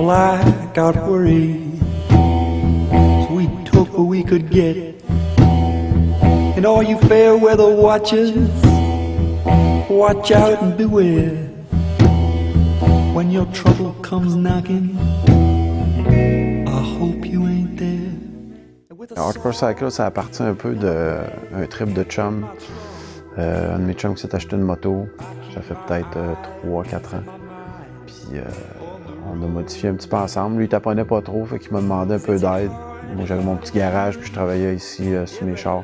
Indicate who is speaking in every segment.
Speaker 1: Well, I got worried, so we took what we could get. And all you fair weather watchers, watch out and beware. When your trouble comes knocking, I hope you ain't there.
Speaker 2: Hardcore Cyclo, ça appartient un peu d'un trip de chum. Un de mes chums qui s'est acheté une moto, ça fait peut-être 3-4 ans. Puis on a modifié un petit peu ensemble. Lui, il t'apprenait pas trop, fait qu'il m'a demandé un peu d'aide. Moi, j'avais mon petit garage, puis je travaillais ici sur mes chars.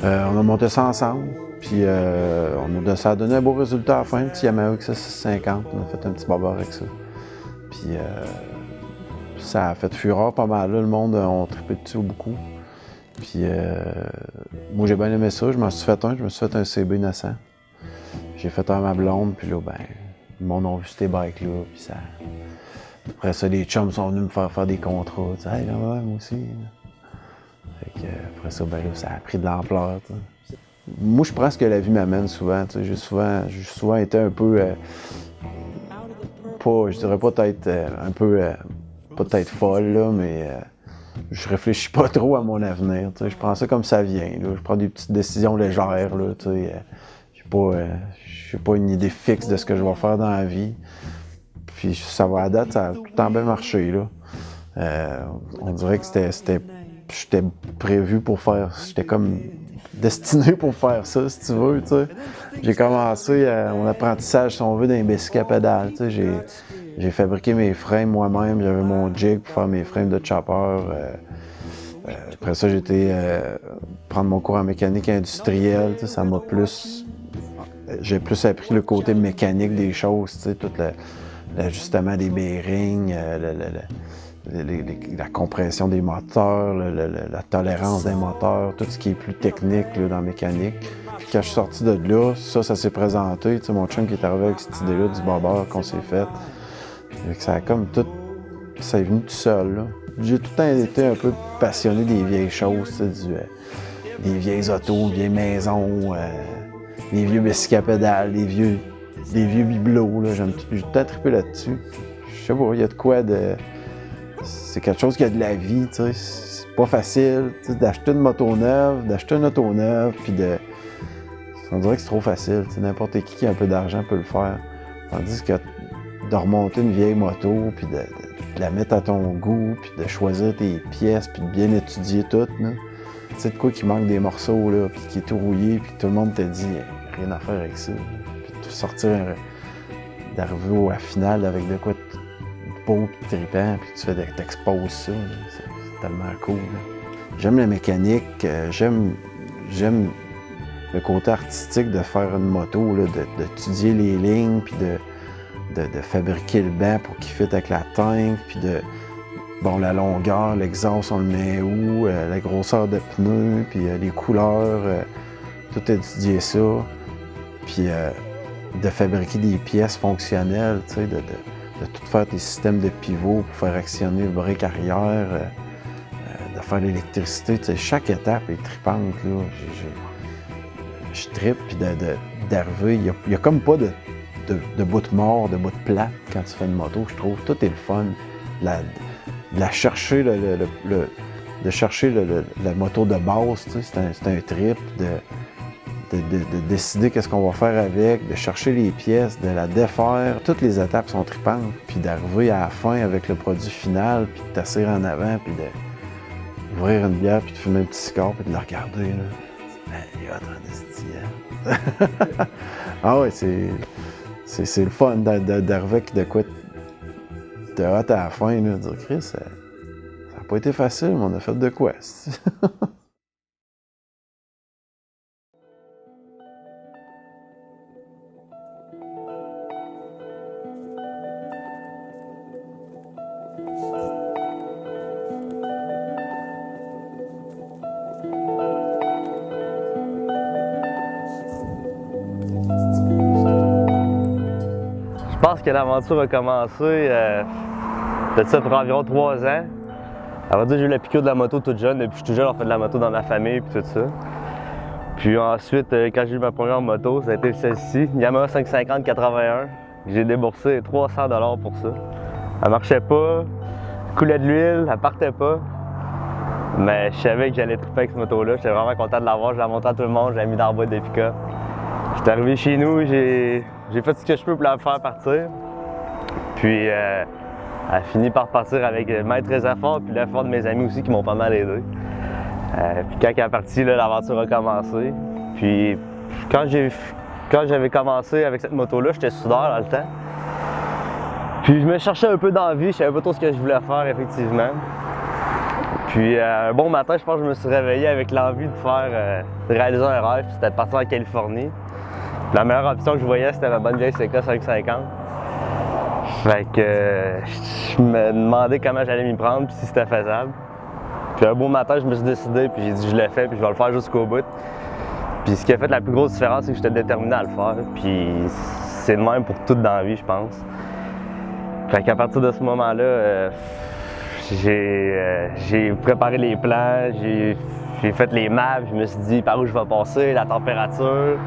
Speaker 2: On a monté ça ensemble, puis ça a donné un beau résultat à la fin. Un petit Yamaha XS650, on a fait un petit bobard avec ça. Puis ça a fait fureur pas mal, là, le monde a trippé dessus beaucoup. Puis moi j'ai bien aimé ça, je me suis fait un CB 900. J'ai fait un à ma blonde, puis là, ben, le monde a vu ces bikes-là, puis ça... Après ça, les chums sont venus me faire des contrats, tu sais, hey, ouais, moi aussi. Fait que, après ça, ben là, ça a pris de l'ampleur, tu sais. Moi, je prends ce que la vie m'amène souvent, tu sais, j'ai souvent été un peu... je dirais pas peut-être un peu... pas peut-être folle, là, mais... je réfléchis pas trop à mon avenir, tu sais, je prends ça comme ça vient, là. Je prends des petites décisions légères, là, tu sais. J'ai pas une idée fixe de ce que je vais faire dans la vie. Puis ça va à date, ça a tout le temps bien marché, là. On dirait que j'étais prévu pour faire, j'étais comme destiné pour faire ça, si tu veux, tu sais. J'ai commencé mon apprentissage, si on veut, d'un bicycle à pédale, tu sais. J'ai fabriqué mes frames moi-même, j'avais mon jig pour faire mes frames de chopper. Après ça, j'ai été prendre mon cours en mécanique industrielle, tu sais, ça m'a plus... J'ai plus appris le côté mécanique des choses, tu sais, tout l'ajustement des bearings, la compression des moteurs, la tolérance des moteurs, tout ce qui est plus technique là, dans la mécanique. Puis quand je suis sorti de là, ça s'est présenté, tu sais, mon chum qui est arrivé avec cette idée-là du bobber qu'on s'est fait. Ça a comme tout... Ça est venu tout seul, là. J'ai tout le temps été un peu passionné des vieilles choses, tu sais, des vieilles autos, des vieilles maisons, les vieux bicycles à pédales, les vieux bibelots, là, j'ai tout le temps trippé là-dessus. Je sais pas, il y a de quoi de... C'est quelque chose qui a de la vie, tu sais. C'est pas facile, tu sais, d'acheter une moto neuve, d'acheter une auto neuve, puis de... On dirait que c'est trop facile, tu sais, n'importe qui a un peu d'argent peut le faire. Tandis que de remonter une vieille moto, puis de la mettre à ton goût, puis de choisir tes pièces, puis de bien étudier tout, là. Tu sais de quoi qu'il manque des morceaux, là, puis qui est tout rouillé, puis que tout le monde te dit rien à faire avec ça. Puis de sortir, d'arriver à la finale avec de quoi de beau, puis de trippant, puis tu t'exposes ça, c'est tellement cool, là. J'aime la mécanique, j'aime le côté artistique de faire une moto, là, d'étudier les lignes, puis de fabriquer le banc pour qu'il fitte avec la tank, puis bon, la longueur, l'exhaust, on le met où, la grosseur de pneus, puis les couleurs, tout étudier ça, puis de fabriquer des pièces fonctionnelles, tu sais, de tout faire des systèmes de pivot pour faire actionner le break arrière, de faire l'électricité, tu sais, chaque étape est trippante, là. Je trippe, puis d'arriver, il y a comme pas de bout de mort, de bout de plat quand tu fais une moto, je trouve. Tout est le fun. De chercher la moto de base, tu sais, c'est un trip. De décider qu'est-ce qu'on va faire avec, de chercher les pièces, de la défaire. Toutes les étapes sont tripantes. Puis d'arriver à la fin avec le produit final, puis de t'asseoir en avant, puis d'ouvrir une bière, puis de fumer un petit cigare, puis de la regarder, là. Il est hot en esti, hein? Ah ouais, c'est le fun d'arriver avec de quoi de hot à la fin, là, de dire Chris, ça n'a pas été facile, mais on a fait de quoi?
Speaker 3: Je pense que l'aventure a commencé peut-être ça pour environ 3 ans. À vrai dire, j'ai eu la piqûre de la moto toute jeune. Depuis que je suis tout jeune, on fait de la moto dans ma famille et tout ça. Puis ensuite, quand j'ai eu ma première moto, ça a été celle-ci, Yamaha 550-81. J'ai déboursé 300$ pour ça. Elle marchait pas, elle coulait de l'huile, elle partait pas. Mais je savais que j'allais triper avec cette moto-là. J'étais vraiment content de l'avoir. Je l'ai montré à tout le monde, je l'ai mis dans la boîte de pick-up. J'étais arrivé chez nous, j'ai fait ce que je peux pour la faire partir. Puis elle a fini par partir avec maître effort, puis l'effort de mes amis aussi qui m'ont pas mal aidé. Puis quand elle est partie, l'aventure a commencé. Puis quand j'avais commencé avec cette moto-là, j'étais soudeur dans le temps. Puis je me cherchais un peu d'envie, je savais pas trop ce que je voulais faire effectivement. Puis un bon matin, je pense que je me suis réveillé avec l'envie de réaliser un rêve, c'était de partir en Californie. Puis la meilleure option que je voyais, c'était ma bonne vieille CK 550. Fait que je me demandais comment j'allais m'y prendre, puis si c'était faisable. Puis un beau matin, je me suis décidé, puis j'ai dit je le fais, puis je vais le faire jusqu'au bout. Puis ce qui a fait la plus grosse différence, c'est que j'étais déterminé à le faire. Puis c'est le même pour tout dans la vie, je pense. Fait qu'à partir de ce moment-là, j'ai préparé les plans, j'ai fait les maps, je me suis dit par où je vais passer, la température.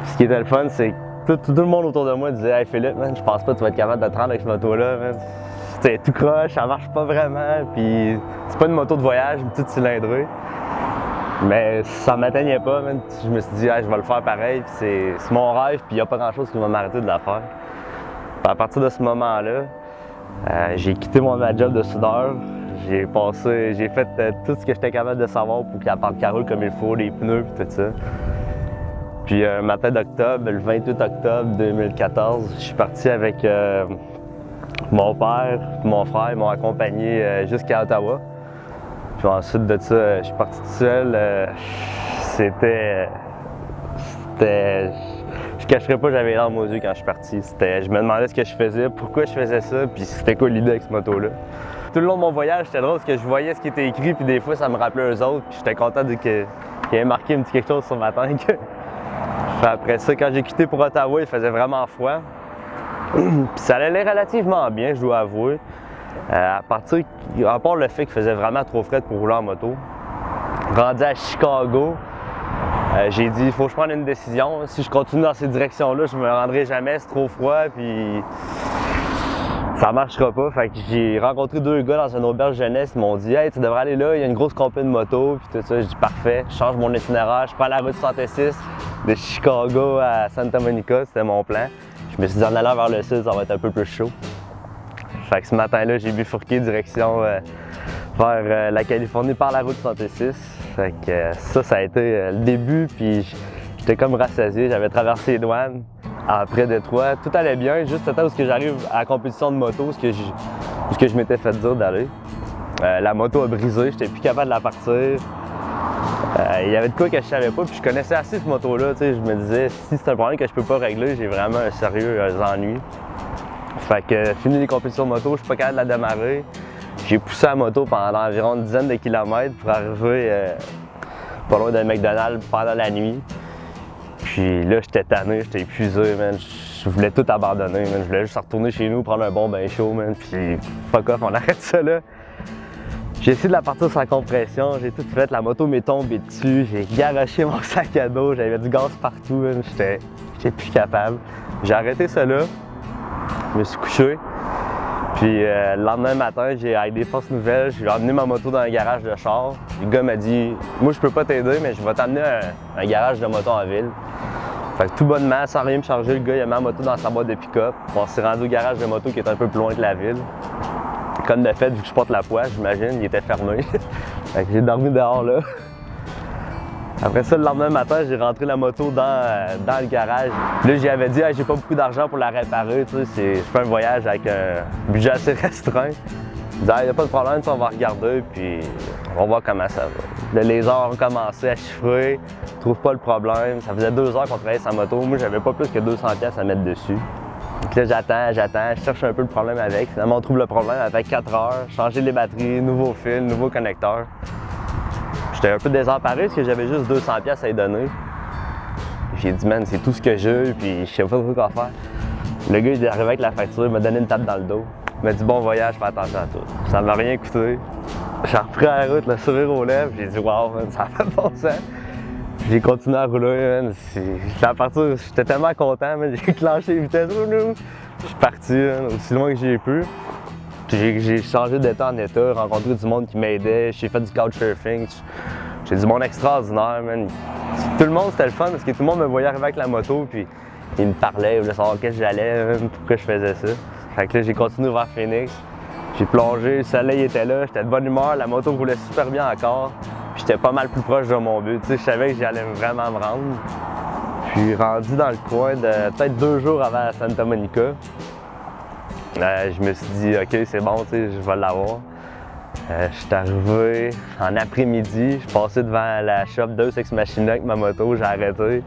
Speaker 3: Puis ce qui était le fun, c'est que tout le monde autour de moi disait « Hey Philippe, man, je pense pas que tu vas être capable de te rendre avec cette moto-là, man. C'est tout croche, ça marche pas vraiment, puis c'est pas une moto de voyage, une petite cylindrée. » Mais ça m'atteignait pas, man. Je me suis dit hey, « Je vais le faire pareil, puis c'est mon rêve, puis il y a pas grand-chose qui va m'arrêter de la faire. » À partir de ce moment-là, j'ai quitté mon job de soudeur. J'ai fait tout ce que j'étais capable de savoir pour que la pente roule comme il faut, les pneus et tout ça. Puis un matin d'octobre, le 28 octobre 2014, je suis parti avec mon père et mon frère. Ils m'ont accompagné jusqu'à Ottawa. Puis ensuite de ça, je suis parti tout seul. Je cacherais pas, j'avais les larmes aux yeux quand je suis parti. Je me demandais ce que je faisais, pourquoi je faisais ça, puis c'était quoi l'idée avec cette moto-là. Tout le long de mon voyage, c'était drôle parce que je voyais ce qui était écrit, puis des fois, ça me rappelait eux autres, puis j'étais content qu'il ait marqué un petit quelque chose sur ma tank. Puis après ça, quand j'ai quitté pour Ottawa, il faisait vraiment froid. Puis ça allait relativement bien, je dois avouer. À part le fait qu'il faisait vraiment trop frais pour rouler en moto. Rendu à Chicago, j'ai dit, il faut que je prenne une décision. Si je continue dans cette direction-là, je me rendrai jamais, c'est trop froid, puis ça marchera pas. Fait que j'ai rencontré deux gars dans une auberge jeunesse, ils m'ont dit, hey, tu devrais aller là, il y a une grosse compagnie de moto, puis tout ça. J'ai dit, parfait, je change mon itinéraire, je prends la route 66 de Chicago à Santa Monica, c'était mon plan. Je me suis dit, en allant vers le sud, ça va être un peu plus chaud. Fait que ce matin-là, j'ai bifurqué direction vers la Californie par la route 66. Fait que ça a été le début, puis j'étais comme rassasié. J'avais traversé les douanes après Détroit. Tout allait bien, juste le temps où j'arrive à la compétition de moto, où je m'étais fait dire d'aller. La moto a brisé, j'étais plus capable de la partir. Il y avait de quoi que je savais pas, puis je connaissais assez cette moto-là. Je me disais, si c'est un problème que je peux pas régler, j'ai vraiment un sérieux ennui. Fait que fini les compétitions de moto, je suis pas capable de la démarrer. J'ai poussé la moto pendant environ une dizaine de kilomètres pour arriver pas loin d'un McDonald's pendant la nuit. Puis là, j'étais tanné, j'étais épuisé, man. Je voulais tout abandonner, man. Je voulais juste retourner chez nous, prendre un bon bain chaud, man. Puis fuck off, on arrête ça là. J'ai essayé de la partir sans compression, j'ai tout fait, la moto m'est tombée dessus, j'ai garoché mon sac à dos, j'avais du gaz partout, man. J'étais plus capable. J'ai arrêté ça là, je me suis couché. Puis le lendemain matin, avec des fausses nouvelles, j'ai emmené ma moto dans un garage de char. Le gars m'a dit « Moi, je peux pas t'aider, mais je vais t'amener un garage de moto en ville. » Fait que tout bonnement, sans rien me charger, le gars il a mis ma moto dans sa boîte de pick-up. On s'est rendu au garage de moto qui est un peu plus loin que la ville. Comme de fait, vu que je porte la poisse, j'imagine, il était fermé. Fait que j'ai dormi dehors là. Après ça, le lendemain matin, j'ai rentré la moto dans le garage. Là, j'y avais dit hey, j'ai pas beaucoup d'argent pour la réparer, tu sais, je fais un voyage avec un budget assez restreint. Je disais, il n'y a pas de problème, on va regarder, puis on va voir comment ça va. Là, les heures ont commencé à chiffrer, je trouve pas le problème. Ça faisait 2 heures qu'on travaillait sa moto, moi j'avais pas plus que 200$ à mettre dessus. Donc là, j'attends, je cherche un peu le problème avec. Finalement, on trouve le problème avec 4 heures, changer les batteries, nouveau fil, nouveau connecteur. J'étais un peu désemparé parce que j'avais juste 200$ à lui donner. J'ai dit, man, c'est tout ce que j'ai, puis je sais pas trop quoi faire. Le gars, il est arrivé avec la facture, il m'a donné une tape dans le dos. Il m'a dit, bon voyage, fais attention à tout. Ça m'a rien coûté. J'ai repris la route, le sourire aux lèvres, j'ai dit, wow, man, ça fait bon sens. J'ai continué à rouler, man. J'étais tellement content, man. J'ai clenché les vitesses. Je suis parti, man, aussi loin que j'ai pu. J'ai changé d'état en état, rencontré du monde qui m'aidait, j'ai fait du couchsurfing. J'ai du monde extraordinaire, man. Tout le monde, c'était le fun parce que tout le monde me voyait arriver avec la moto, puis il me parlait, il voulait savoir qu'est-ce que j'allais, pourquoi je faisais ça. Fait que là, j'ai continué vers Phoenix. J'ai plongé, le soleil était là, j'étais de bonne humeur, la moto roulait super bien encore. Puis j'étais pas mal plus proche de mon but. Tu sais, je savais que j'allais vraiment me rendre. Puis rendu dans le coin de peut-être 2 jours avant Santa Monica, je me suis dit, OK, c'est bon, tu sais, je vais l'avoir. Je suis arrivé en après-midi, je passais devant la shop Deus Ex Machina avec ma moto, j'ai arrêté.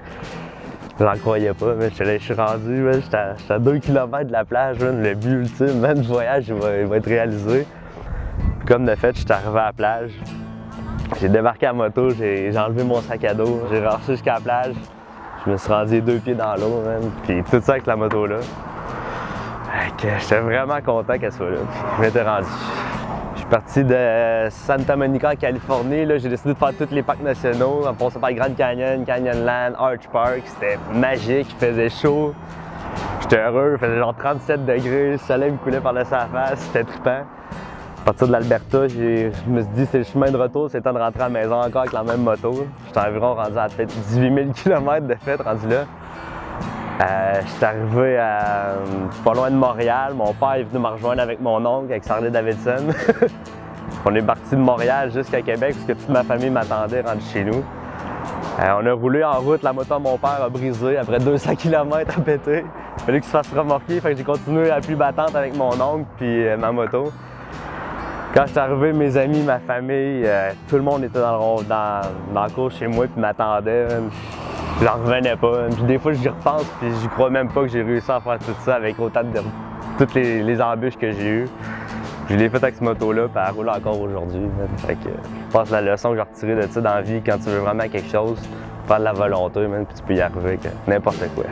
Speaker 3: J'en croyais pas, mais je suis rendu, j'étais à 2 km de la plage, man, le but ultime, man, du voyage il va être réalisé. Puis comme de fait, je suis arrivé à la plage, j'ai débarqué à la moto, j'ai enlevé mon sac à dos, j'ai marché jusqu'à la plage, je me suis rendu les 2 pieds dans l'eau, man, puis tout ça avec la moto là. J'étais vraiment content qu'elle soit là, puis je m'étais rendu. Je suis parti de Santa Monica en Californie, là, j'ai décidé de faire tous les parcs nationaux, en passant par Grand Canyon, Canyonland, Arch Park, c'était magique, il faisait chaud. J'étais heureux, il faisait genre 37 degrés, le soleil me coulait par-dessus la face, c'était trippant. À partir de l'Alberta, je me suis dit c'est le chemin de retour, c'est le temps de rentrer à la maison encore avec la même moto. J'étais environ rendu à peut-être 18 000 km de fait, rendu là. J'étais arrivé pas loin de Montréal. Mon père est venu me rejoindre avec mon oncle, avec Harley Davidson. On est parti de Montréal jusqu'à Québec parce que toute ma famille m'attendait rendu chez nous. On a roulé en route, la moto de mon père a brisé après 200 km à péter. Il fallait qu'il se fasse remorquer, fait que j'ai continué à pluie battante avec mon oncle puis ma moto. Quand je suis arrivé, mes amis, ma famille, tout le monde était dans le cours chez moi puis m'attendait. J'en revenais pas. Puis des fois, j'y repense puis j'y crois même pas que j'ai réussi à faire tout ça avec autant de toutes les embûches que j'ai eues. Je l'ai fait avec cette moto-là, puis elle roule encore aujourd'hui. Fait que je pense que la leçon que j'ai retirée de ça dans la vie, quand tu veux vraiment quelque chose, faire de la volonté, puis tu peux y arriver avec n'importe quoi.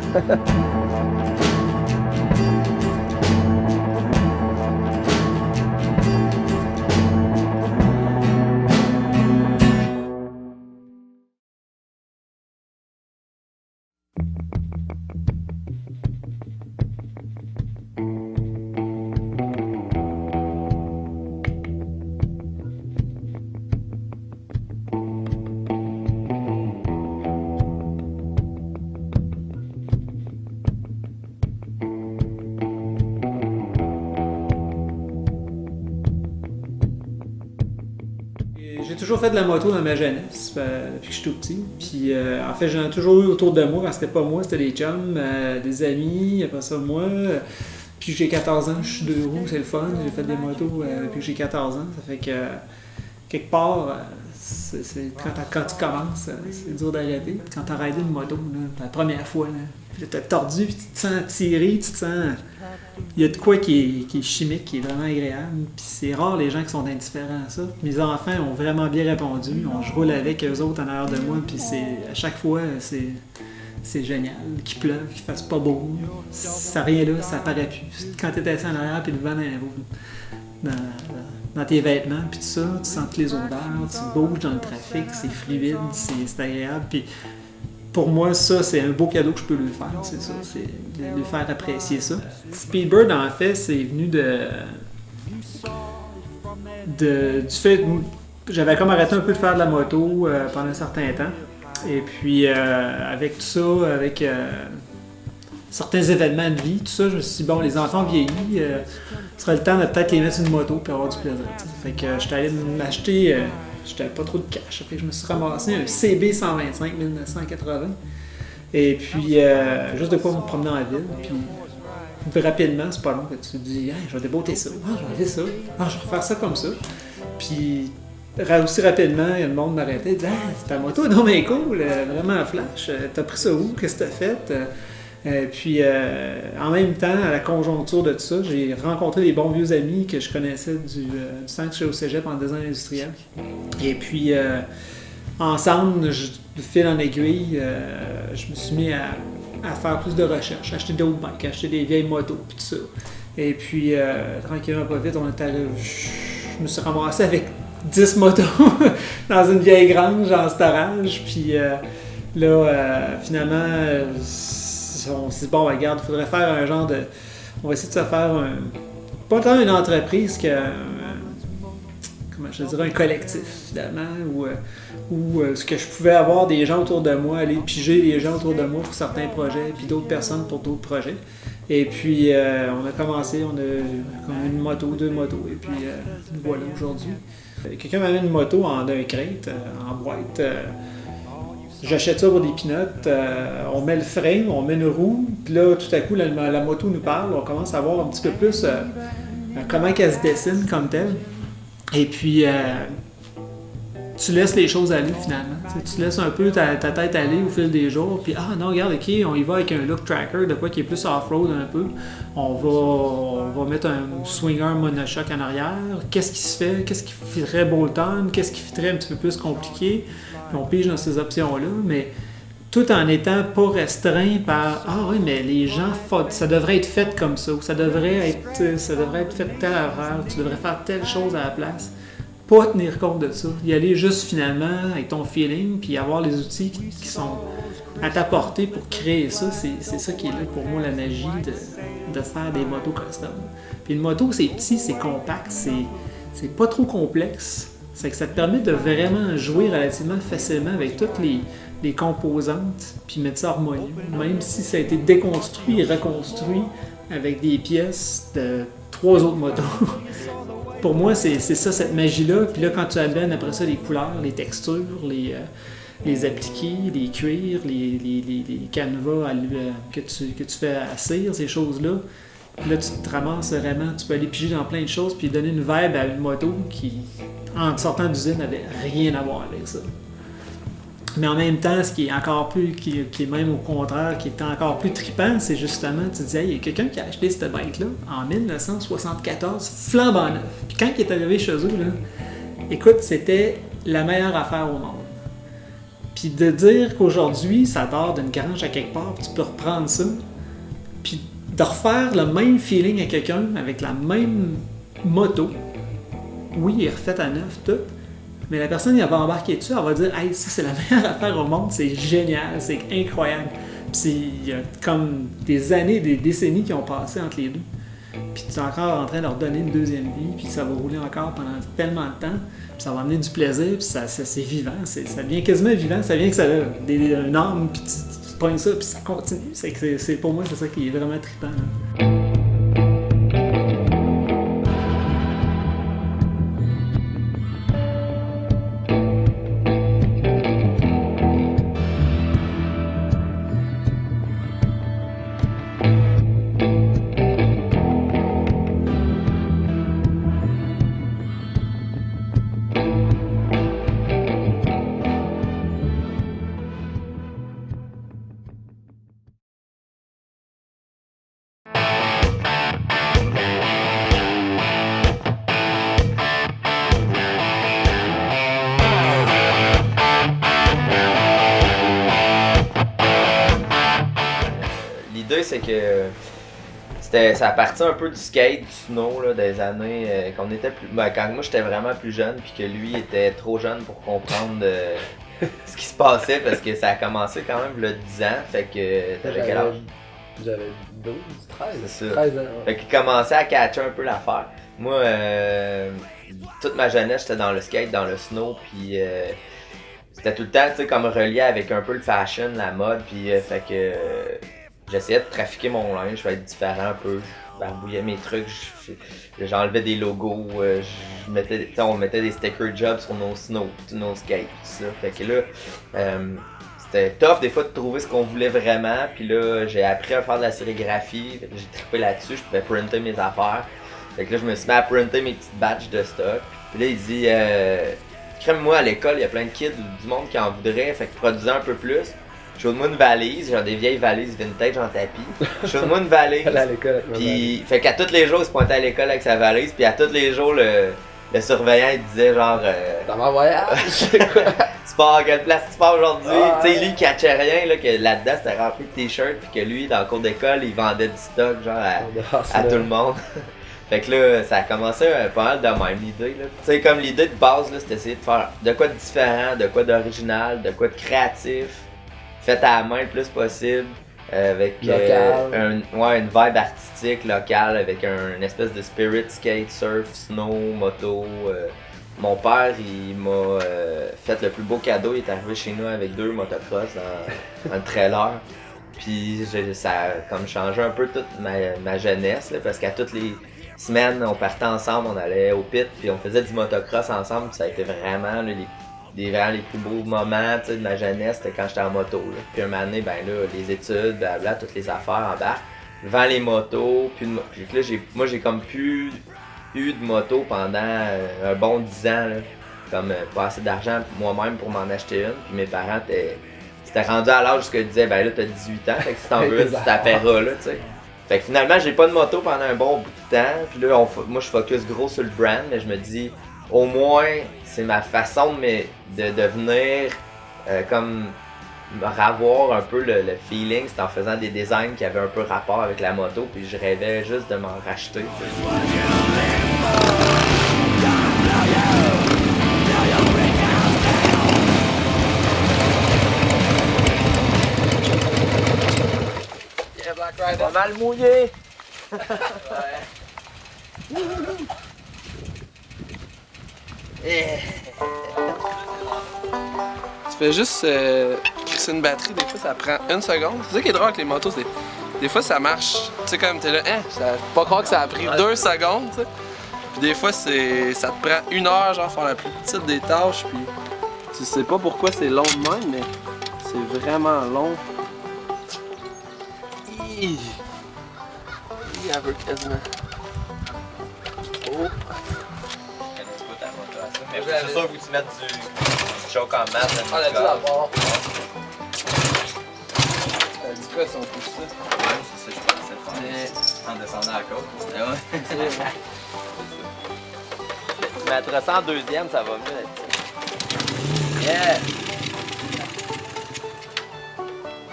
Speaker 4: J'ai toujours fait de la moto dans ma jeunesse, depuis que je suis tout petit. Puis en fait, j'en ai toujours eu autour de moi, quand c'était pas moi, c'était des chums, des amis, après ça moi. Puis j'ai 14 ans, je suis 2 roues, c'est le fun. J'ai fait des motos depuis que j'ai 14 ans. Ça fait que quelque part, quand tu commences, c'est dur d'arrêter. Quand tu as raidé une moto, là, la première fois, tu t'es tordu, puis tu te sens tiré, tu te sens. Il y a de quoi qui est chimique, qui est vraiment agréable. Puis c'est rare les gens qui sont indifférents à ça. Mes enfants ont vraiment bien répondu. Je roule avec eux autres en arrière de moi, puis à chaque fois, c'est génial. Qu'il pleuve, qu'il fasse pas beau. Ça rien là, ça paraît plus. Quand tu es assis en arrière, puis le vent dans tes vêtements, puis tout ça, tu sens toutes les odeurs, tu bouges dans le trafic, c'est fluide, c'est agréable. Puis pour moi, ça, c'est un beau cadeau que je peux lui faire, c'est ça, c'est de lui faire apprécier ça. Speedbird, en fait, c'est venu du fait que j'avais comme arrêté un peu de faire de la moto pendant un certain temps. Et puis, avec tout ça, avec certains événements de vie, tout ça, je me suis dit, bon, les enfants vieillis, ce serait le temps de peut-être les mettre sur une moto et avoir du plaisir. T'sais. Fait que j'étais allé m'acheter, j'avais pas trop de cash, fait que je me suis ramassé un CB 125 1980. Et puis, juste de quoi me promener en ville. Puis, rapidement, c'est pas long que tu te dis, hey, je vais déboîter ça, je vais faire ça, je vais refaire ça comme ça. Puis, aussi rapidement, le monde m'arrêtait, disait, hey, c'est ta moto, non mais cool, vraiment flash, t'as pris ça où, qu'est-ce que t'as fait? Puis, en même temps, à la conjoncture de tout ça, j'ai rencontré des bons vieux amis que je connaissais du temps que j'étais au cégep en design industriel. Et puis, ensemble, de fil en aiguille, je me suis mis à faire plus de recherches, acheter d'autres bikes, acheter des vieilles motos, puis tout ça. Et puis, tranquillement, pas vite, je me suis ramassé avec 10 motos dans une vieille grange en storage. Puis finalement, on s'est dit, bon, regarde, il faudrait faire un genre de. On va essayer de se faire pas tant une entreprise que, comment je dirais, un collectif finalement, où ce que je pouvais avoir des gens autour de moi, aller piger des gens autour de moi pour certains projets, puis d'autres personnes pour d'autres projets. Et puis on a commencé, on a comme une moto, 2 motos, et puis nous voilà aujourd'hui. Quelqu'un m'amène une moto en un crate, en boîte. J'achète ça pour des pinottes, on met le frein, on met une roue, puis là, tout à coup, la moto nous parle, on commence à voir un petit peu plus comment qu'elle se dessine comme telle. Et puis, tu laisses les choses aller finalement. Tu laisses un peu ta tête aller au fil des jours, puis non, regarde, ok, on y va avec un look tracker, de quoi qui est plus off-road un peu. On va mettre un swinger monochoc en arrière. Qu'est-ce qui se fait? Qu'est-ce qui fitterait bolt-on? Qu'est-ce qui fitterait un petit peu plus compliqué? Puis on pige dans ces options-là, mais tout en étant pas restreint par oui, mais les gens, ça devrait être fait comme ça, ou ça devrait être fait telle affaire, tu devrais faire telle chose à la place. Pas tenir compte de ça. Y aller juste finalement avec ton feeling, puis avoir les outils qui sont à ta portée pour créer ça. C'est ça qui est là pour moi la magie de faire des motos custom. Puis une moto, c'est petit, c'est compact, c'est pas trop complexe. C'est que ça te permet de vraiment jouer relativement facilement avec toutes les composantes, puis mettre ça harmonieux. Même si ça a été déconstruit et reconstruit avec des pièces de 3 autres motos. Pour moi, c'est ça, cette magie-là. Puis là, quand tu amènes après ça les couleurs, les textures, les appliqués, les cuirs, les canevas que tu fais à cire, ces choses-là, là, tu te ramasses vraiment, tu peux aller piger dans plein de choses puis donner une vibe à une moto qui, en sortant d'usine, n'avait rien à voir avec ça. Mais en même temps, ce qui est encore plus, qui est même au contraire, qui est encore plus trippant, c'est justement, tu te dis, il y a quelqu'un qui a acheté cette bike-là en 1974, flambant neuf. Puis quand il est arrivé chez eux, là, écoute, c'était la meilleure affaire au monde. Puis de dire qu'aujourd'hui, ça dort d'une grange à quelque part, puis tu peux reprendre ça, puis de refaire le même feeling à quelqu'un avec la même moto. Oui, il est refait à neuf, tout. Mais la personne qui va embarquer dessus, elle va dire « Hey, ça c'est la meilleure affaire au monde, c'est génial, c'est incroyable. » Puis il y a comme des années, des décennies qui ont passé entre les deux. Puis tu es encore en train de leur donner une deuxième vie, puis ça va rouler encore pendant tellement de temps, puis ça va amener du plaisir, puis ça c'est vivant, ça devient quasiment vivant, ça vient que ça a une âme, puis tu pognes ça, puis ça continue. Pour moi, c'est ça qui est vraiment trippant. Là.
Speaker 5: L'idée, c'est que ça partit un peu du skate, du snow, là, des années qu'on était plus. Quand moi j'étais vraiment plus jeune, puis que lui était trop jeune pour comprendre ce qui se passait, parce que ça a commencé quand même le 10 ans. Fait que t'avais quel âge?
Speaker 6: J'avais 12, 13.
Speaker 5: C'est ça.
Speaker 6: 13 ans.
Speaker 5: Fait qu'il commençait à catcher un peu l'affaire. Moi, toute ma jeunesse, j'étais dans le skate, dans le snow, puis c'était tout le temps, tu sais, comme relié avec un peu le fashion, la mode, puis fait que j'essayais de trafiquer mon linge, je vais être différent un peu, je barbouillais mes trucs, j'enlevais des logos, on mettait des sticker jobs sur nos snow, nos skates, tout ça. Fait que là, c'était tough des fois de trouver ce qu'on voulait vraiment, puis là, j'ai appris à faire de la sérigraphie, j'ai trippé là-dessus, je pouvais printer mes affaires. Fait que là, je me suis mis à printer mes petites batches de stock. Puis là, il dit, crème-moi à l'école, il y a plein de kids, du monde qui en voudrait, fait que produisez un peu plus. Chaude-moi une valise, genre des vieilles valises vintage en tapis. Chaude-moi une valise.
Speaker 6: À l'école.
Speaker 5: Puis, fait qu'à tous les jours, il se pointait à l'école avec sa valise, puis à tous les jours, le surveillant, il disait genre.
Speaker 6: T'as mon voyage?
Speaker 5: Tu pars à quelle place tu pars aujourd'hui?
Speaker 6: Ah,
Speaker 5: Tu sais, lui, il catchait rien, là, que là-dedans, c'était rempli de t-shirts, puis que lui, dans le cours d'école, il vendait du stock, genre à tout le monde. Fait que là, ça a commencé pas mal de même l'idée, là. Tu sais, comme l'idée de base, là, c'était d'essayer de faire de quoi de différent, de quoi d'original, de quoi de créatif, fait à la main le plus possible, avec une vibe artistique locale, avec une espèce de spirit skate, surf, snow, moto. Mon père, il m'a fait le plus beau cadeau. Il est arrivé chez nous avec 2 motocross dans le trailer. Puis ça a comme changé un peu toute ma jeunesse, là, parce qu'à toutes les semaines, on partait ensemble, on allait au pit, puis on faisait du motocross ensemble. Puis ça a été vraiment là, les plus beaux moments de ma jeunesse, c'était quand j'étais en moto. Là. Puis un moment donné, ben là, les études, blabla, toutes les affaires en bas, devant les motos. Puis là, j'ai comme plus eu de moto pendant un bon 10 ans. Là. Comme pas assez d'argent moi-même pour m'en acheter une. Puis mes parents c'était rendu à l'âge où ils disaient, ben là, t'as 18 ans, fait que si t'en veux une, tu t'appelleras, là, tu sais. Fait que finalement, j'ai pas de moto pendant un bon bout de temps. Puis là, moi, je focus gros sur le brand, mais je me dis, au moins, c'est ma façon de devenir comme avoir un peu le feeling, c'est en faisant des designs qui avaient un peu rapport avec la moto, puis je rêvais juste de m'en racheter.
Speaker 6: Pas mal mouillé!
Speaker 7: Tu fais juste crisser une batterie, des fois ça prend 1 seconde. C'est ça qui est drôle avec les motos, des fois ça marche. Tu sais, comme t'es là, ça faut pas croire que ça a pris 2 secondes, tu sais. Puis des fois ça te prend 1 heure, genre faire la plus petite des tâches, puis tu sais pas pourquoi c'est long de même, mais c'est vraiment long. Elle veut quasiment. Oh!
Speaker 5: Mais c'est sûr que tu mettes du choc en masse.
Speaker 6: On a dit d'abord.
Speaker 7: Elle dit quoi si on pousse ça?
Speaker 5: Ouais, c'est ça que je pensais faire. En descendant à la côte. Tu mettras ça en 2e, ça va mieux là-dessus. Yeah!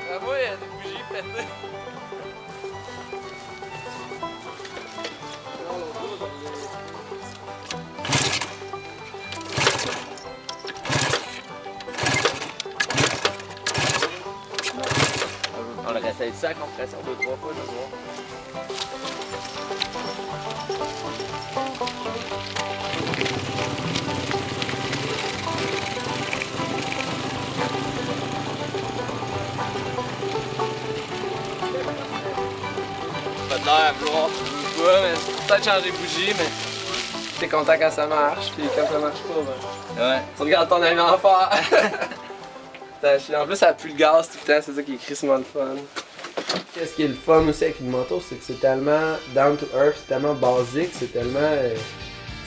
Speaker 7: Bravo, il y a des bougies pétées.
Speaker 5: On le réessaye ça à compression 2-3 fois, je vais voir.
Speaker 7: Pas de l'air à vouloir, tu veux pas, mais peut-être changer les bougies, mais t'es content quand ça marche, puis quand ça marche pas, ben,
Speaker 5: Ouais.
Speaker 7: tu regardes ton ami en faire. En plus, ça pue le gaz tout le temps, c'est ça qui est crissement le fun. Qu'est-ce qui est le fun aussi avec une moto, c'est que c'est tellement down to earth, c'est tellement basique, c'est tellement.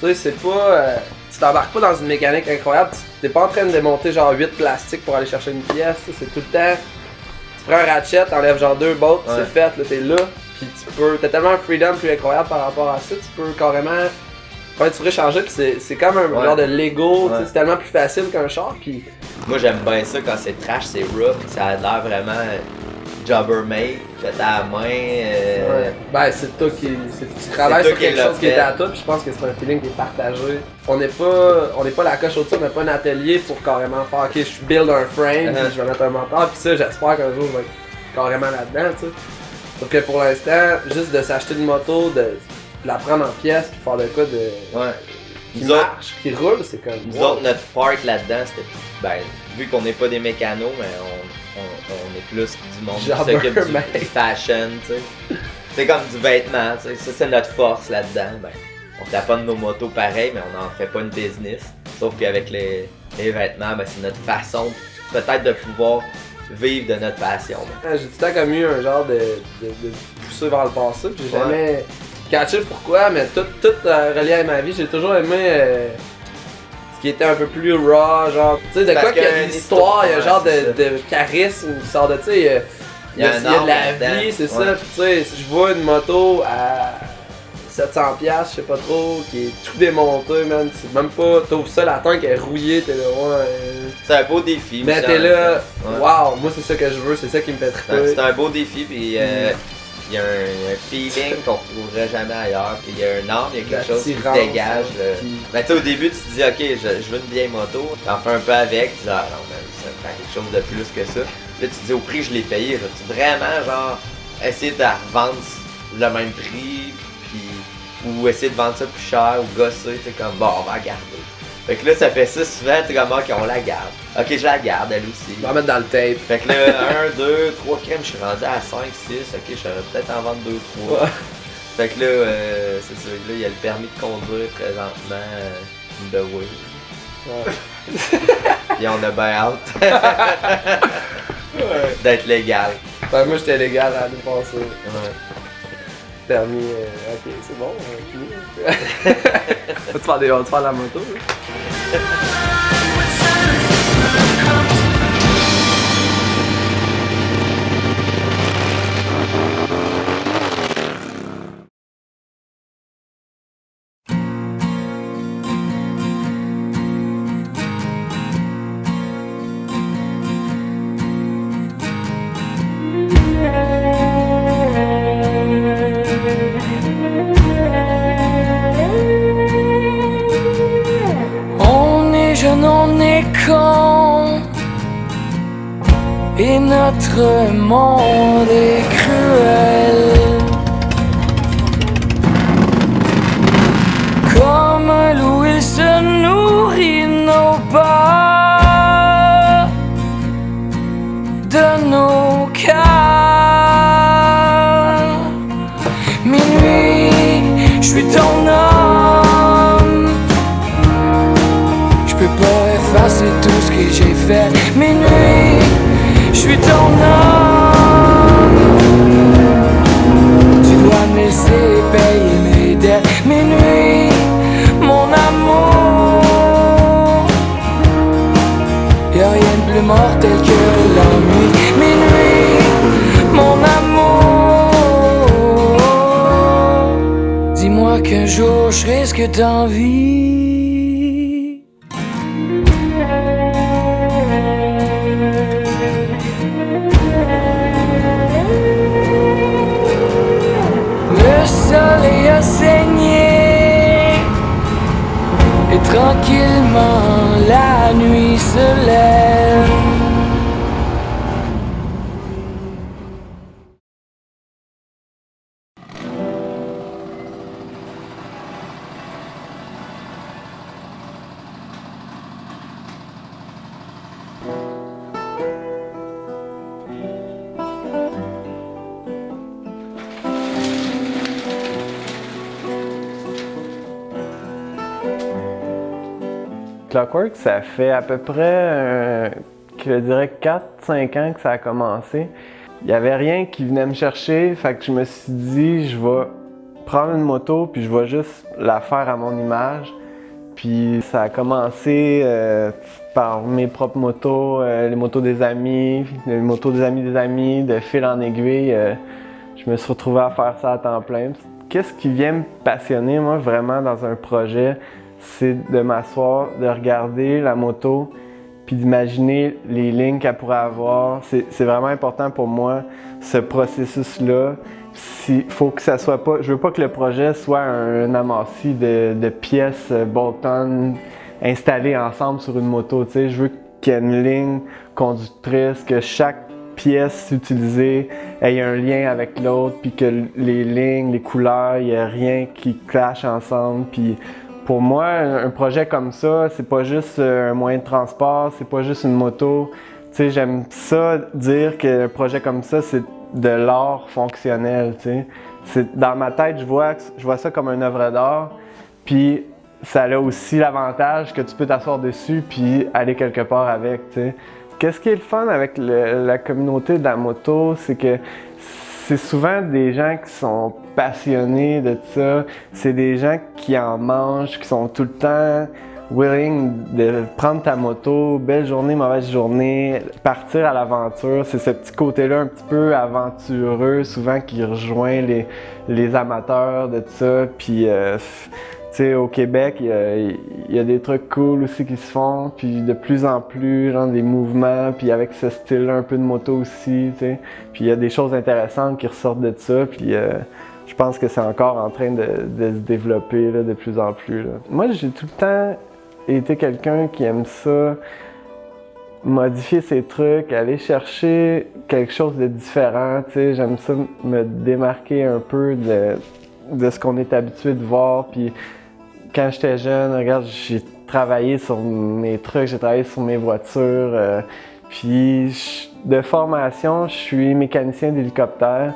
Speaker 7: Tu sais, c'est pas. Tu t'embarques pas dans une mécanique incroyable, t'es pas en train de démonter genre 8 plastiques pour aller chercher une pièce, c'est tout le temps. Tu prends un ratchet, t'enlèves genre 2 bolts,
Speaker 5: Ouais.
Speaker 7: c'est fait, là, t'es là, pis t'as tellement un freedom plus incroyable par rapport à ça, tu peux carrément. Quand tu veux changer, pis c'est comme un
Speaker 5: Ouais.
Speaker 7: genre de Lego, tu sais,
Speaker 5: Ouais.
Speaker 7: c'est tellement plus facile qu'un char, pis.
Speaker 5: Moi j'aime bien ça quand c'est trash, c'est rough, pis ça a l'air vraiment jobber made, fait à la main.
Speaker 7: Ouais. Ben, c'est toi qui. Tu travailles
Speaker 5: toi
Speaker 7: sur
Speaker 5: qui
Speaker 7: quelque
Speaker 5: l'as
Speaker 7: chose qui est
Speaker 5: fait.
Speaker 7: à toi, puis je pense que c'est un feeling qui est partagé. On n'est pas la coche au-dessus, on n'a pas un atelier pour carrément faire, ok, je build un frame, puis je vais mettre un moteur, puis ça, j'espère qu'un jour je vais être carrément là-dedans, tu sais. Sauf que pour l'instant, juste de s'acheter une moto, de la prendre en pièces, puis faire de quoi de.
Speaker 5: Ouais.
Speaker 7: qui
Speaker 5: Nous autres-
Speaker 7: marche, qui roule, c'est comme.
Speaker 5: Nous
Speaker 7: wow.
Speaker 5: autres, notre part là-dedans, c'était. Ben, vu qu'on n'est pas des mécanos, mais on est plus du monde qui
Speaker 7: Jobber
Speaker 5: s'occupe du
Speaker 7: made.
Speaker 5: fashion, tu sais. C'est comme du vêtement, tu sais. Ça, c'est notre force là-dedans. Ben, on taponne nos motos pareil, mais on n'en fait pas une business. Sauf qu'avec les vêtements, ben, c'est notre façon peut-être de pouvoir vivre de notre passion. Ben.
Speaker 7: J'ai tout le temps comme eu un genre de poussée vers le passé, puis j'ai jamais catché pourquoi, mais tout relié à ma vie, j'ai toujours aimé ce qui était un peu plus raw, genre, tu sais, de
Speaker 5: Parce
Speaker 7: quoi qu'il y a
Speaker 5: qu'il y a
Speaker 7: de
Speaker 5: une
Speaker 7: l'histoire, il y a un
Speaker 5: histoire,
Speaker 7: genre
Speaker 5: ouais, c'est
Speaker 7: de charisme qui sort de, tu sais, il y a
Speaker 5: un
Speaker 7: de
Speaker 5: art
Speaker 7: la
Speaker 5: là-dedans.
Speaker 7: vie, c'est
Speaker 5: Ouais.
Speaker 7: ça, puis tu sais, si je vois une moto à 700$, je sais pas trop, qui est tout démonté, man, c'est même pas, t'ouvres ça, la tank est rouillée, t'es là, ouais.
Speaker 5: C'est un beau défi.
Speaker 7: Mais
Speaker 5: aussi,
Speaker 7: t'es
Speaker 5: en
Speaker 7: là,
Speaker 5: même temps. Ouais.
Speaker 7: wow, moi c'est ça que je veux, c'est ça qui me fait triper.
Speaker 5: C'est un beau défi, puis il y a un feeling qu'on retrouverait jamais ailleurs, puis il y a un art, il y a quelque chose qui se
Speaker 7: L'attirance,
Speaker 5: dégage.
Speaker 7: puis-
Speaker 5: Ben, tu sais, au début, tu te dis, ok, je veux une vieille moto, t'en fais un peu avec, tu dis, ah non, mais faire quelque chose de plus que ça. Là, tu te dis, au prix que je l'ai payé, tu vraiment, genre, essayer de revendre le même prix, puis, ou essayer de vendre ça plus cher, ou gosser, tu sais, comme, bon, on va la garder. Fait que là, ça fait ça souvent, tu sais, comme, ok, on la garde. Ok, je la garde, elle aussi.
Speaker 7: On va mettre dans le tape.
Speaker 5: Fait que là, 1, 2, 3 crèmes, je suis rendu à 5, 6, ok, je saurais peut-être en vendre 2, 3.
Speaker 7: Ouais.
Speaker 5: Fait que là, c'est ça, là, il y a le permis de conduire présentement de Way.
Speaker 7: Ouais.
Speaker 5: Puis on a bien hâte d'être légal.
Speaker 7: Ben, moi, j'étais légal à l'année passée.
Speaker 5: Ouais.
Speaker 7: Permis, ok, c'est bon, fini. On va faire la moto, là?
Speaker 8: On est jeune, on est con, et notre monde est cruel. Comme un loup, il se nourrit nos pas, de nos cœurs. Minuit, je suis ton homme. Je peux pas effacer tout ce que j'ai fait. Minuit, je suis ton homme. Tu dois me laisser payer mes dettes. Minuit, mon amour. Y'a rien de plus mortel que l'ennui. Minuit, mon amour. Dis-moi qu'un jour je risque d'envie. Le soleil a saigné et tranquillement la nuit se lève.
Speaker 9: Clockwork, ça fait à peu près, je dirais 4-5 ans que ça a commencé. Il n'y avait rien qui venait me chercher, fait que je me suis dit, je vais prendre une moto puis je vais juste la faire à mon image. Puis ça a commencé par mes propres motos, les motos des amis, les motos des amis, de fil en aiguille. Je me suis retrouvé à faire ça à temps plein. Qu'est-ce qui vient me passionner, moi, vraiment, dans un projet? C'est de m'asseoir, de regarder la moto, puis d'imaginer les lignes qu'elle pourrait avoir. C'est vraiment important pour moi, ce processus-là. Faut que ça soit pas... Je veux pas que le projet soit un amassis de pièces bolt-on installées ensemble sur une moto. T'sais. Je veux qu'il y ait une ligne conductrice, que chaque pièce utilisée ait un lien avec l'autre, puis que les lignes, les couleurs, il n'y a rien qui clash ensemble. Puis pour moi, un projet comme ça, c'est pas juste un moyen de transport, c'est pas juste une moto. Tu sais, j'aime ça dire qu'un projet comme ça, c'est de l'art fonctionnel. Tu sais. Dans ma tête, je vois ça comme une œuvre d'art. Puis ça a aussi l'avantage que tu peux t'asseoir dessus puis aller quelque part avec. Tu sais. Qu'est-ce qui est le fun avec la communauté de la moto, c'est que c'est souvent des gens qui sont passionnés de ça. C'est des gens qui en mangent, qui sont tout le temps willing de prendre ta moto, belle journée, mauvaise journée, partir à l'aventure. C'est ce petit côté-là un petit peu aventureux, souvent qui rejoint les amateurs de ça. Puis, tu sais, au Québec, il y a des trucs cool aussi qui se font, puis de plus en plus, genre des mouvements, puis avec ce style-là un peu de moto aussi, tu sais. Puis il y a des choses intéressantes qui ressortent de ça, puis je pense que c'est encore en train de se développer là, de plus en plus. Là. Moi, j'ai tout le temps été quelqu'un qui aime ça, modifier ses trucs, aller chercher quelque chose de différent, tu sais, j'aime ça me démarquer un peu de ce qu'on est habitué de voir, puis quand j'étais jeune, regarde, j'ai travaillé sur mes trucs, j'ai travaillé sur mes voitures, puis de formation, je suis mécanicien d'hélicoptère.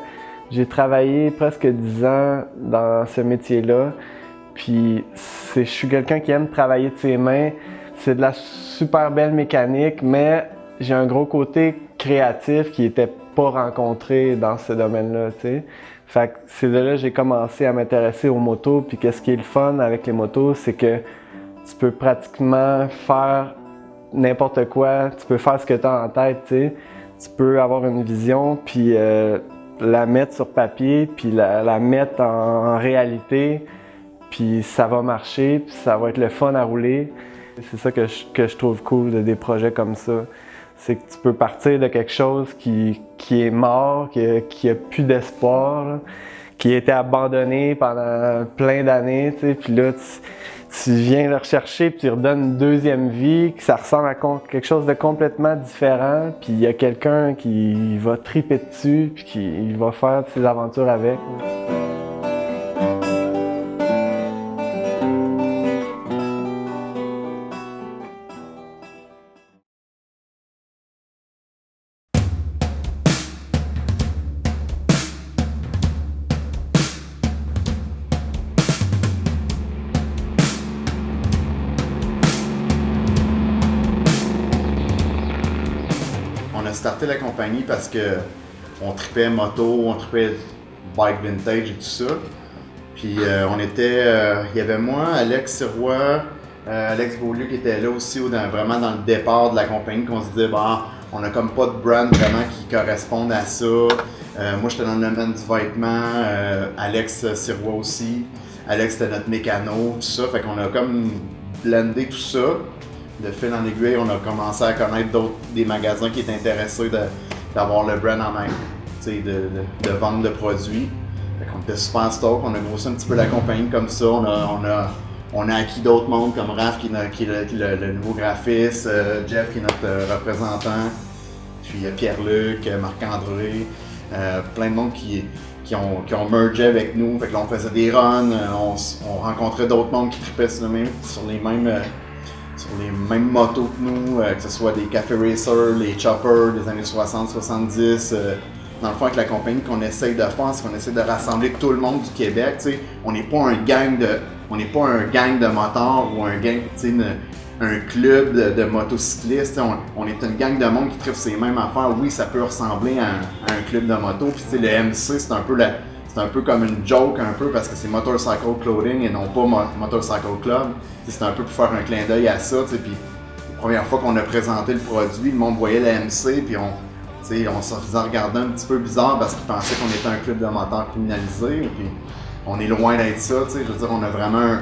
Speaker 9: J'ai travaillé presque 10 ans dans ce métier-là, puis je suis quelqu'un qui aime travailler de ses mains. C'est de la super belle mécanique, mais j'ai un gros côté créatif qui n'était pas rencontré dans ce domaine-là, tu sais. Fait que c'est de là que j'ai commencé à m'intéresser aux motos, puis qu'est-ce qui est le fun avec les motos, c'est que tu peux pratiquement faire n'importe quoi, tu peux faire ce que tu as en tête, tu sais. Tu peux avoir une vision, puis la mettre sur papier, puis la mettre en réalité, puis ça va marcher, puis ça va être le fun à rouler. C'est ça que je trouve cool de des projets comme ça. C'est que tu peux partir de quelque chose qui est mort, qui a plus d'espoir, là, qui a été abandonné pendant plein d'années, tu sais, puis là, tu viens le rechercher, puis tu lui redonnes une deuxième vie, que ça ressemble à quelque chose de complètement différent, puis il y a quelqu'un qui va triper dessus, puis qui va faire ses aventures avec.
Speaker 10: On a starté la compagnie parce que on tripait moto, on tripait bike vintage et tout ça. Puis il y avait moi, Alex Sirois, Alex Beaulieu qui était là aussi vraiment dans le départ de la compagnie, qu'on se disait on n'a comme pas de brand vraiment qui corresponde à ça. Moi j'étais dans le domaine du vêtement, Alex Sirois aussi. Alex était notre mécano, tout ça. Fait qu'on a comme blendé tout ça. De fil en aiguille, on a commencé à connaître des magasins qui étaient intéressés d'avoir le brand en main, de vendre le produit. Fait qu'on était super stock, on a grossi un petit peu la compagnie comme ça. On a acquis d'autres mondes comme Raph qui est le nouveau graphiste, Jeff qui est notre représentant, puis Pierre-Luc, Marc-André, plein de monde qui ont mergé avec nous. Fait que là, on faisait des runs, on rencontrait d'autres mondes qui tripaient sur les mêmes motos que nous, que ce soit des Café Racers, les Choppers des années 60-70. Dans le fond, avec la compagnie qu'on essaye de faire, c'est qu'on essaie de rassembler tout le monde du Québec. T'sais. On n'est pas un gang de motards ou un club de motocyclistes. On est une gang de monde qui tripe ces mêmes affaires. Oui, ça peut ressembler à un club de moto. Puis le MC, c'est un peu comme une joke un peu parce que c'est Motorcycle Clothing et non pas Motorcycle Club. C'est un peu pour faire un clin d'œil à ça. Puis la première fois qu'on a présenté le produit, le monde voyait la MC puis on se faisait regarder un petit peu bizarre parce qu'ils pensaient qu'on était un club de motards criminalisé. Puis on est loin d'être ça. Je veux dire, on a vraiment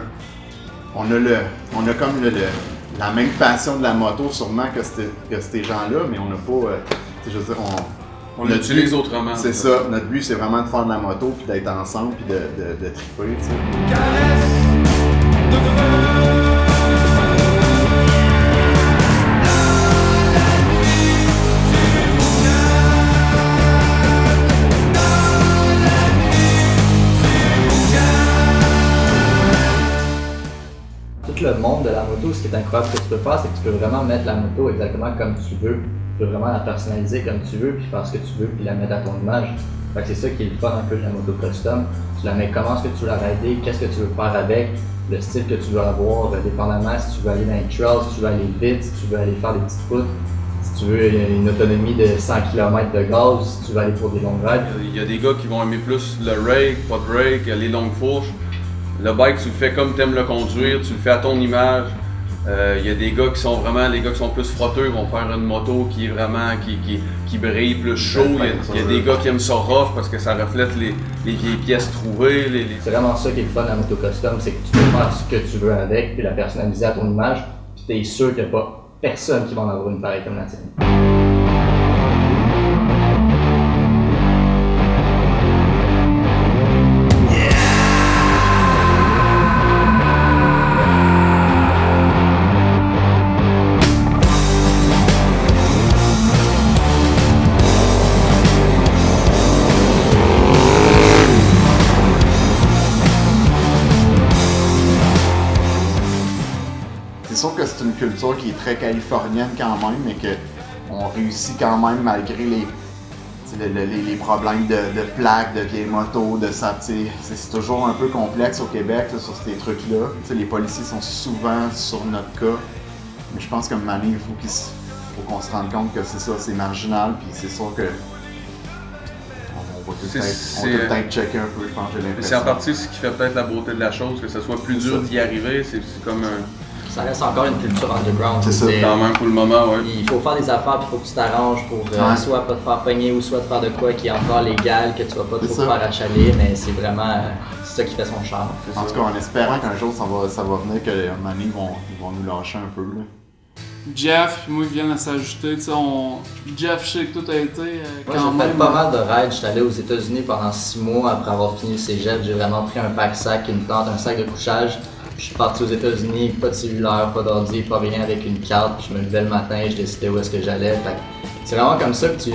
Speaker 10: la même passion de la moto sûrement que ces gens-là, mais on n'a pas. Je veux dire,
Speaker 11: on l'utilise autrement.
Speaker 10: C'est ça. Notre but, c'est vraiment de faire de la moto, puis d'être ensemble, puis de triper.
Speaker 12: Tout le monde de la moto, ce qui est incroyable que tu peux faire, c'est que tu peux vraiment mettre la moto exactement comme tu veux. Tu peux vraiment la personnaliser comme tu veux, puis faire ce que tu veux, puis la mettre à ton image. Fait que c'est ça qui est le fun un peu de la moto custom. Tu la mets comment est-ce que tu veux la rider, qu'est-ce que tu veux faire avec, le style que tu veux avoir, dépendamment si tu veux aller dans les trails, si tu veux aller vite, si tu veux aller faire des petites routes, si tu veux une autonomie de 100 km de gaz, si tu veux aller pour des longues rides.
Speaker 11: Il y a des gars qui vont aimer plus le rake, pas de rake, les longues fourches. Le bike, tu le fais comme tu aimes le conduire, tu le fais à ton image. Il y a des gars qui sont vraiment, les gars qui sont plus frotteux vont faire une moto qui est vraiment, qui brille plus chaud. Il y a des gars qui aiment ça rough parce que ça reflète les vieilles pièces trouvées.
Speaker 12: C'est vraiment ça qui est le fun de la moto custom, c'est que tu peux faire ce que tu veux avec, puis la personnaliser à ton image, puis t'es sûr qu'il n'y a pas personne qui va en avoir une pareille comme la tienne.
Speaker 10: culture qui est très californienne quand même, mais qu'on réussit quand même malgré les problèmes de plaques, de vieilles motos, de ça. C'est toujours un peu complexe au Québec là, sur ces trucs-là. T'sais, les policiers sont souvent sur notre cas, mais je pense qu'à un moment donné, il faut qu'on se rende compte que c'est ça, c'est marginal, puis c'est sûr que on va peut-être checker un peu, je pense, j'ai l'impression.
Speaker 11: C'est en partie ce qui fait peut-être la beauté de la chose, que ce soit plus dur d'y arriver, c'est comme un...
Speaker 12: Ça reste encore une culture underground.
Speaker 10: C'est ça,
Speaker 11: quand même pour le moment, ouais.
Speaker 12: Il faut faire des affaires, puis il faut que tu t'arranges pour soit pas te faire pogner ou soit te faire de quoi qui est encore légal, que tu vas pas trop te faire achaler, mais c'est vraiment c'est ça qui fait son charme.
Speaker 10: En tout cas, en espérant qu'un jour ça va venir, qu'à un moment donné, ils vont nous lâcher un peu. Là.
Speaker 13: Jeff et moi qui viennent à s'ajouter, Jeff, je sais que tout a été
Speaker 12: moi, j'ai fait pas mal de rides. J'étais allé aux États-Unis pendant 6 mois après avoir fini le cégep. J'ai vraiment pris un pack-sac, une tente, un sac de couchage. Je suis parti aux États-Unis, pas de cellulaire, pas d'ordi, pas rien, avec une carte. Puis je me levais le matin, je décidais où est-ce que j'allais. C'est vraiment comme ça que tu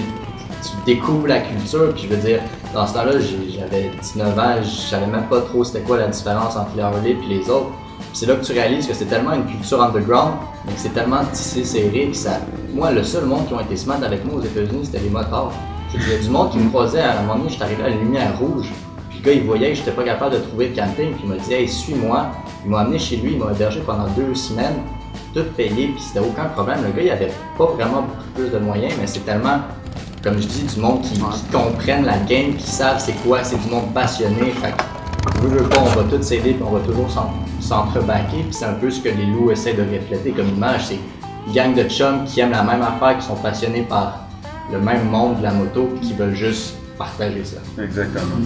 Speaker 12: découvres la culture. Puis je veux dire, dans ce temps-là, j'avais 19 ans, je savais même pas trop c'était quoi la différence entre les Harley et les autres. C'est là que tu réalises que c'est tellement une culture underground, mais que c'est tellement tissé, serré, que ça... Moi, le seul monde qui ont été smart avec moi aux États-Unis, c'était les motards. Il y a du monde qui me croisait, à un moment donné, j'étais arrivé à la lumière rouge, puis le gars, il voyait que j'étais pas capable de trouver de camping, puis il m'a dit « Hey, suis-moi ». Il m'a amené chez lui, il m'a hébergé pendant 2 semaines, tout payé, puis c'était aucun problème. Le gars, il avait pas vraiment beaucoup plus de moyens, mais c'est tellement, comme je dis, du monde qui comprennent la game, qui savent c'est quoi, c'est du monde passionné, fait que, veux pas, on va tous s'aider, puis on va toujours s'entrebaquer, puis c'est un peu ce que les loups essaient de refléter comme image, c'est une gang de chums qui aiment la même affaire, qui sont passionnés par le même monde de la moto, puis qui veulent juste partager ça.
Speaker 11: Exactement.